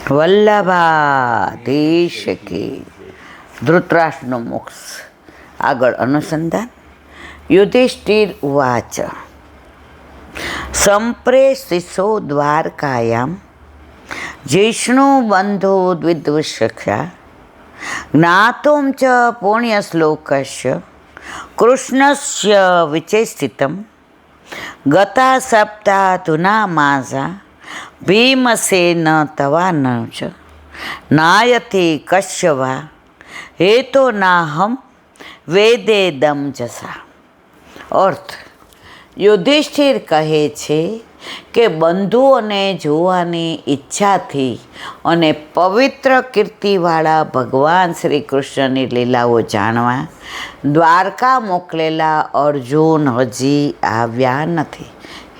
વલ્લભાધીશ કી. ધૃતરાષ્ટ્રનો મોક્ષ. આગળ અનુસંધાન. યુધિષ્ઠિર ઉવાચ સંપ્રેષિષો દ્વારકાયામ જિષ્ણુ બંધુ દ્વિદ્વસખ્યા જ્ઞાતુમ ચ પુણ્યશ્લોકસ્ય કૃષ્ણસ્ય વિચેષિતમ ગતા સપ્તાધુના માસા ભીમસેન તવાન ચ નાયથી કશ્યવા હેતો નાહમ વેદેદમ જસા. અર્થ: યુધિષ્ઠિર કહે છે કે બંધુઓને જોવાની ઈચ્છાથી અને પવિત્ર કીર્તિવાળા ભગવાન શ્રી કૃષ્ણની લીલાઓ જાણવા દ્વારકા મોકલેલા અર્જુન હજી આવ્યા નથી.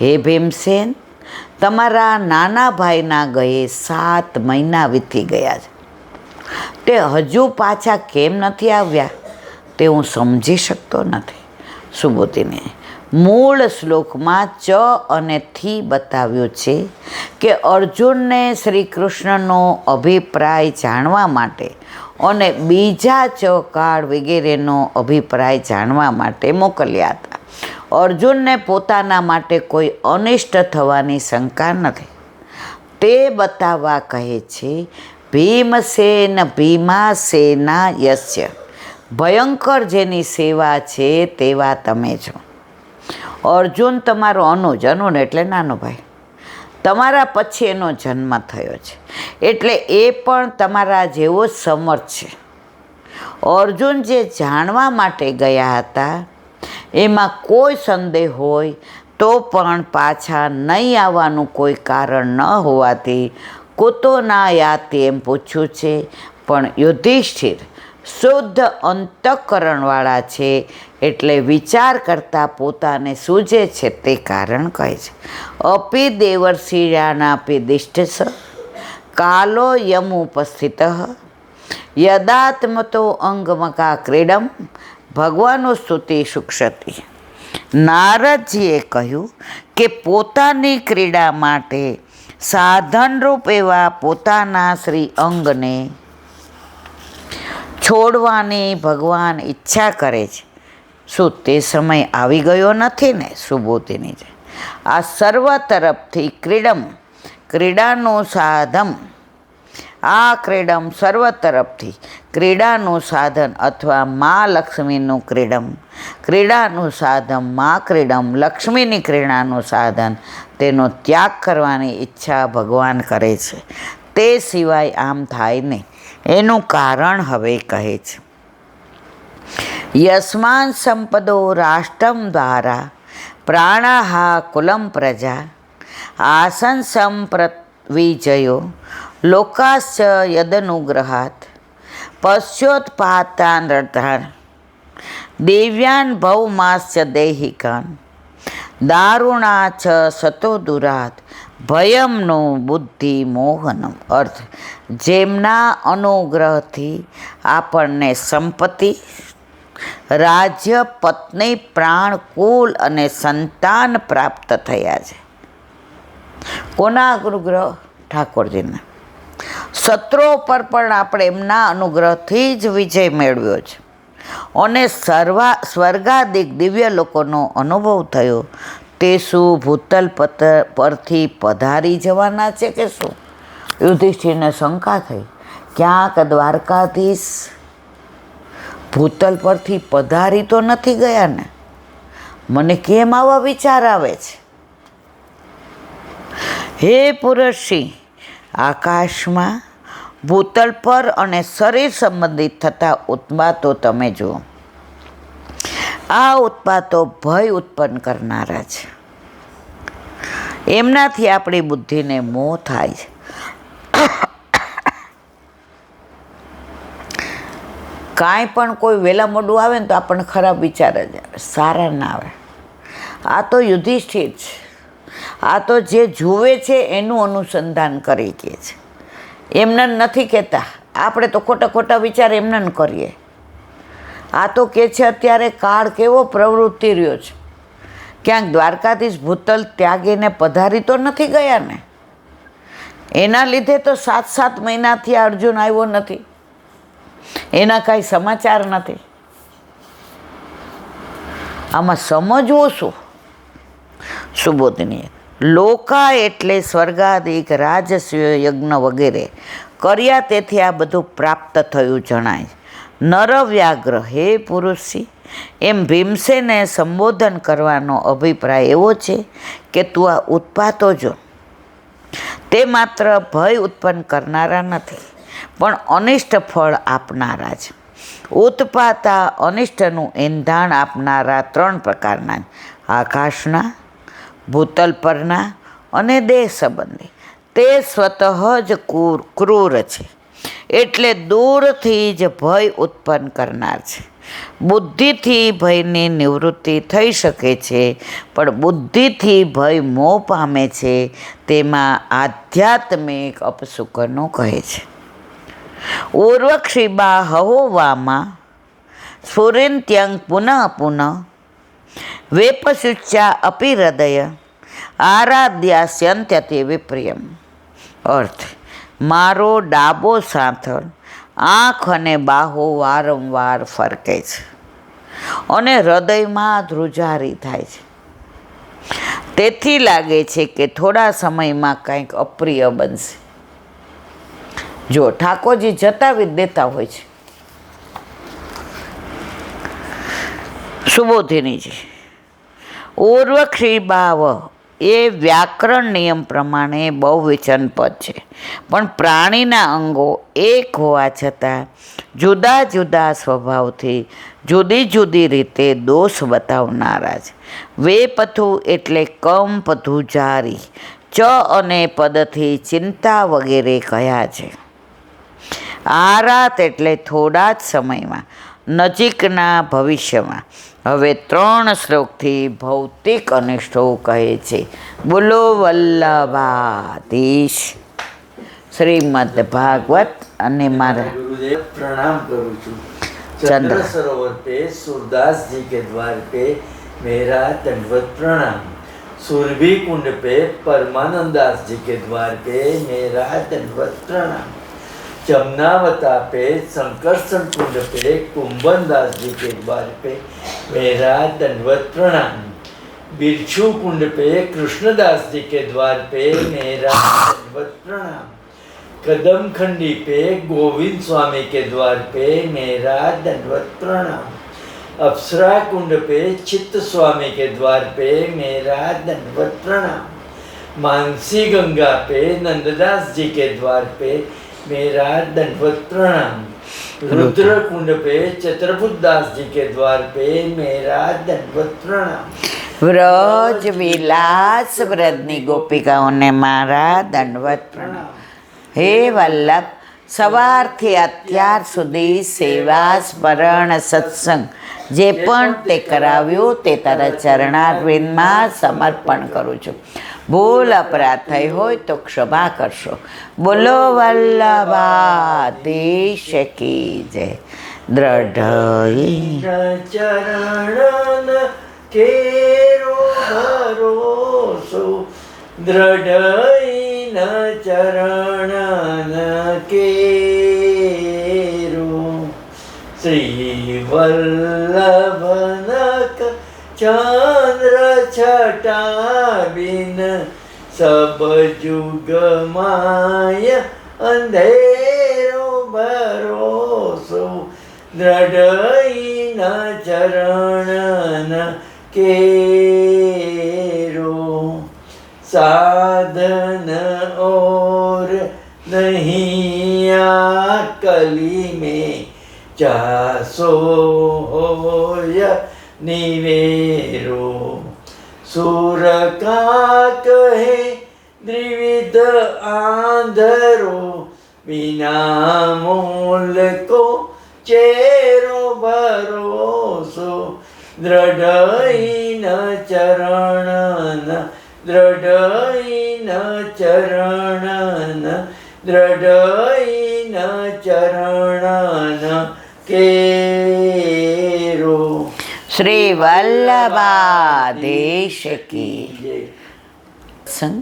હે ભીમસેન, તમારા નાના ભાઈના ગયે 7 મહિના વીતી ગયા છે. તે હજુ પાછા કેમ નથી આવ્યા તે હું સમજી શકતો નથી. સુબોધીને મૂળ શ્લોકમાં ચ અને થી બતાવ્યું છે કે અર્જુનને શ્રી કૃષ્ણનો અભિપ્રાય જાણવા માટે અને બીજા ચકાળ વગેરેનો અભિપ્રાય જાણવા માટે મોકલ્યા હતા. અર્જુનને પોતાના માટે કોઈ અનિષ્ટ થવાની શંકા નથી. તે બતાવવા કહે છે ભીમસેન ભીમાસેના યસ્ય, ભયંકર જેની સેવા છે તેવા તમે છો. અર્જુન તમારો અનુજ, અનુન એટલે નાનો ભાઈ, તમારા પછી એનો જન્મ થયો છે એટલે એ પણ તમારા જેવો જ સમર્થ છે. અર્જુન જે જાણવા માટે ગયા હતા એમાં કોઈ સંદેહ હોય તો પણ પાછા નહીં આવવાનું કોઈ કારણ ન હોવાથી કુતો ના યાતિ એમ પૂછ્યું છે. પણ યુધિષ્ઠિર શુદ્ધ અંતઃકરણવાળા છે એટલે વિચાર કરતાં પોતાને સૂઝે છે તે કારણ કહે છે. અપી દેવર્ષિયાનાપી દિષ્ટસ કાલો યમુપસ્થિત યદાત્મતો અંગમકા ક્રીડમ ભગવાનો સ્તુતિ સુક્ષતિ. નારદજીએ કહ્યું કે પોતાની ક્રીડા માટે સાધનરૂપ એવા પોતાના શ્રી અંગને છોડવાની ભગવાન ઈચ્છા કરે છે. શું તે સમય આવી ગયો નથી ને? સુબોધીની છે. આ સર્વ તરફથી ક્રીડમ, ક્રીડાનું સાધન, આ ક્રીડમ સર્વ તરફથી ક્રીડાનું સાધન અથવા મા લક્ષ્મીનું ક્રીડમ, ક્રીડાનું સાધન મા ક્રીડમ, લક્ષ્મીની ક્રીડાનું સાધન, તેનો ત્યાગ કરવાની ઈચ્છા ભગવાન કરે છે. તે સિવાય આમ થાય નહીં. એનું કારણ હવે કહે છે. યસ્માન સંપદો રાષ્ટ્રમ દ્વારા પ્રાણાહા કુલમ પ્રજા આસન સંપ્રવિજયો લોકાશ્ચ યદનુગ્રહાત પશ્યોત્પાતાન રધાન દિવ્યાન ભૌમાશ્ચ દૈહિકાન દારુણા ચ સતો દુરાત ભયમનું બુદ્ધિ મોહનમ. અર્થ: જેમના અનુગ્રહથી આપણને સંપત્તિ, રાજ્ય, પત્ની, પ્રાણ, કુલ અને સંતાન પ્રાપ્ત થયા છે. કોના અનુગ્રહ? ઠાકોરજીના. શત્રુઓ પર પણ આપણે એમના અનુગ્રહથી જ વિજય મેળવ્યો છે અને સ્વર્ગાદિક દિવ્ય લોકોનો અનુભવ થયો. તે શું ભૂતલ પરથી પધારી જવાના છે કે શું? યુધિષ્ઠિરને શંકા થઈ, ક્યાંક દ્વારકાધીશ ભૂતલ પરથી પધારી તો નથી ગયા ને? મને કેમ આવા વિચાર આવે છે? હે પુરુષી, આકાશમાં ભૂતલ પર અને શરીર સંબંધિત થતા ઉત્પાતો તમે જુઓ. આ ઉત્પાતો ભય ઉત્પન્ન કરનારા છે. એમનાથી આપણી બુદ્ધિને મોહ થાય છે. કાંઈ પણ કોઈ વહેલા મોડું આવે ને તો આપણને ખરાબ વિચાર જ આવે, સારા ના આવે. આ તો યુધિષ્ઠિર છે. આ તો જે જુએ છે એનું અનુસંધાન કરી કે છે. એમને નથી કહેતા. આપણે તો ખોટા ખોટા વિચાર એમને કરીએ. આ તો કહે છે અત્યારે કાળ કેવો પ્રવૃત્તિ રહ્યો છે. ક્યાંક દ્વારકાધીશ ભૂતલ ત્યાગીને પધારી તો નથી ગયા ને? એના લીધે તો 7 મહિનાથી અર્જુન આવ્યો નથી, એના કાંઈ સમાચાર નથી. આમાં સમજવું શું? સુબોધની લોકા એટલે સ્વર્ગાદિક રાજસ્વ યજ્ઞ વગેરે કર્યા, તેથી આ બધું પ્રાપ્ત થયું જણાય. નરવ્યાગ્ર હે પુરુષી, એમ ભીમસેને સંબોધન કરવાનો અભિપ્રાય એવો છે કે તું આ ઉત્પાતો જો, તે માત્ર ભય ઉત્પન્ન કરનારા નથી, પણ અનિષ્ટ ફળ આપનારા છે. ઉત્પાતા અનિષ્ટનું એંધાણ આપનારા 3 પ્રકારના: આકાશના, ભૂતલ પરના અને દેહ સંબંધી. તે સ્વતઃ જ ક્રૂર છે, એટલે દૂરથી જ ભય ઉત્પન્ન કરનાર છે. બુદ્ધિથી ભયની નિવૃત્તિ થઈ શકે છે, પણ બુદ્ધિથી ભય મોહ પામે છે, તેમાં આધ્યાત્મિક અપસુકનો કહે છે. ઉર્વક્ષિબા હહોવામાં સ્ફુરિન્ત્યં પુનઃ પુનઃ વેપશુચ્ચા અપી હૃદય આરાધ્યાસ્યંત્યતે વિપ્રિયમ. અર્થ: મારો ડાબો સાથળ આંખ અને બાહુ વારંવાર ફરકે છે અને હૃદયમાં ધ્રુજારી થાય છે. તેથી લાગે છે કે થોડા સમયમાં કંઈક અપ્રિય બનશે. જો ઠાકોરજી જતાવી દેતા હોય છે. સુબોધિનીજી, ઉર્વક્ષિબાવ એ વ્યાકરણ નિયમ પ્રમાણે બહુવચન પદ છે, પણ પ્રાણીના અંગો એક હોવા છતાં જુદા જુદા સ્વભાવથી જુદી જુદી રીતે દોષ બતાવનારા છે. વેપથુ એટલે કંપ, ધ્રુજારી. ચ અને પદથી ચિંતા વગેરે કહ્યા છે. આરાત એટલે થોડા જ સમયમાં, નજીકના ભવિષ્યમાં. હવે 3 શ્લોકથી ભૌતિક અનિષ્ટો કહે છે. બોલો વલ્લભાધીશ. શ્રીમદ ભાગવત. અને મારા गुरुदेव प्रणाम करूँ छू. चंद्र चंद्र सरोवर पे सूरदास जी के द्वार पे मेरा दंडवत प्रणाम. सुरभि कुंड पे परमानंद दास जी के द्वार पे मेरा दंडवत प्रणाम. जमुनावता पे संकर्षण कुंड पे कुंभन दास जी के द्वार पे मेरा दंडवत प्रणाम. बिरछू कुंड पे कृष्णदास जी के द्वार पे मेरा दंडवत प्रणाम. कदम खंडी पे गोविंद स्वामी के द्वार पे मेरा दंडवत प्रणाम. अप्सरा कुंड पे चित्त स्वामी के द्वार पे मेरा दंडवत प्रणाम. मानसी गंगा पे नंददास जी के द्वार पे मेरा दंडवत प्रणाम. रुद्र कुंड पे चतुर्भुज दास जी के द्वार पे मेरा दंडवत प्रणाम. વ્રજ વિલાસ વ્રજની ગોપિકાઓને મારા દંડવત પ્રણામ. હે વલ્લભ, સવારથી અત્યાર સુધી સેવા, સ્મરણ, સત્સંગ જે પણ તે કરાવ્યું તે તારા ચરણારવિંદમાં સમર્પણ કરું છું. ભૂલ અપરાધ થઈ હોય તો ક્ષમા કરશો. બોલો વલ્લભાધીશ કી જય. દ્રઢ ચરણ કેરો ભરોસો, દ્રઢ ચરણ કેરો. શ્રી વલ્લભનક ચંદ્ર છટા બિન સબ જુગ માય અંધેરો ભરોસો, દ્રઢ ચરણ केरो. साधन और नहीं कली में चासो होय निवेरो. सुर का कहे द्विविध आंधरो, बिना मूल को चेरो भरोसो, દ્રઢ ચરણ દ્રઢ ચરણ દ્રઢ ચરણ કેરો. શ્રી વલ્લભાધીશ કી જય. સંગ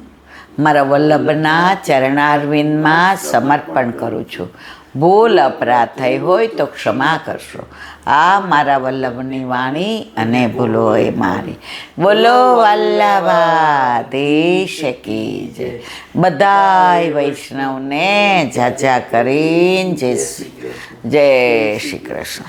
મારા વલ્લભના ચરણારવિંદમાં સમર્પણ કરું છું. ભૂલ અપરાધ થઈ હોય તો ક્ષમા કરશો. આ મારા વલ્લભની વાણી અને ભૂલો એ મારી. બોલો વલ્લભાધીશ કી જય. બધાય વૈષ્ણવને જાજા કરીને જય શ્રી કૃષ્ણ.